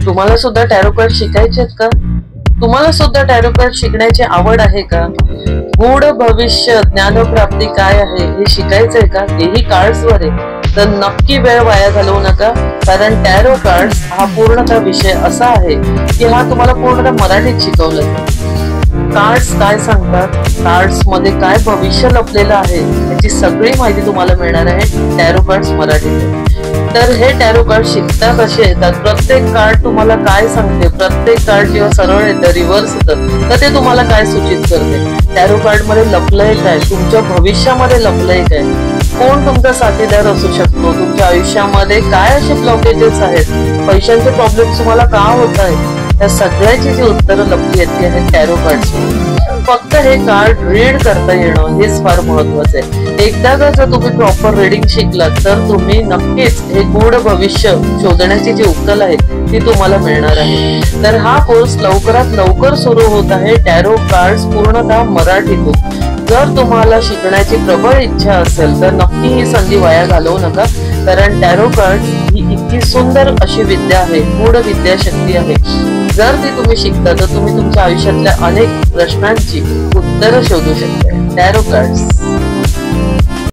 तुम्हाला सुद्धा tarot card शिकायचे आहेत का? तुम्हाला सुद्धा टॅरो कार्ड शिकण्याची आवड आहे का? गूढ भविष्य ज्ञानप्राप्ती काय आहे हे शिकायचंय का? तेही कार्ड्सवर आहे. तर नक्की वेळ वाया घालवू नका, कारण टॅरो कार्ड्स हा पूर्णतः विषय असा आहे की हा तुम्हाला पूर्णतः मराठीत शिकवला जातो. कार्ड्स काय सांगतात, कार्ड्स मध्ये काय भविष्य लपलेलं आहे याची सगळी माहिती तुम्हाला मिळणार आहे टॅरो कार्ड्स मराठीत. तर हे टॅरो कार्ड शिकता कसे येतात, प्रत्येक कार्ड तुम्हाला काय सांगते, प्रत्येक कार्ड जेव्हा सरळ येतं रिव्हर्स येतं तर ते तुम्हाला काय सूचित करते, टॅरो कार्ड मध्ये लपलंय काय, तुमच्या भविष्यामध्ये लपलंय काय, कोण तुमचा साथीदार असू शकतो, तुमच्या आयुष्यामध्ये काय असे ब्लॉकेजेस आहेत, पैशांचे प्रॉब्लेम तुम्हाला का होत आहेत, त्या सगळ्याची जी उत्तरं लपली आहेत ती आहेत टॅरो कार्ड्स. फक्त हे कार्ड रीड करता येणं हेच फार महत्वाचं आहे. एकदा का जर तुम्ही प्रॉपर रीडिंग शिकलात तर तुम्ही नक्कीच हे गूढ भविष्य शोधण्याची जी उकल आहे ती तुम्हाला मिळणार आहे. तर हा कोर्स लवकरात लवकर सुरू होत आहे, टॅरो कार्ड्स पूर्णतः मराठीतून. जर तुम्हाला शिकण्याची प्रबळ इच्छा असेल तर नक्की ही संधी वाया घालवू नका, कारण टॅरो कार्ड्स ही इतकी सुंदर अशी विद्या आहे, गूढ विद्याशक्ती आहे. जर ती तुम्ही शिकता तर तुम्ही तुमच्या आयुष्यातल्या अनेक प्रश्नांची उत्तरं शोधू शकता. Tarot cards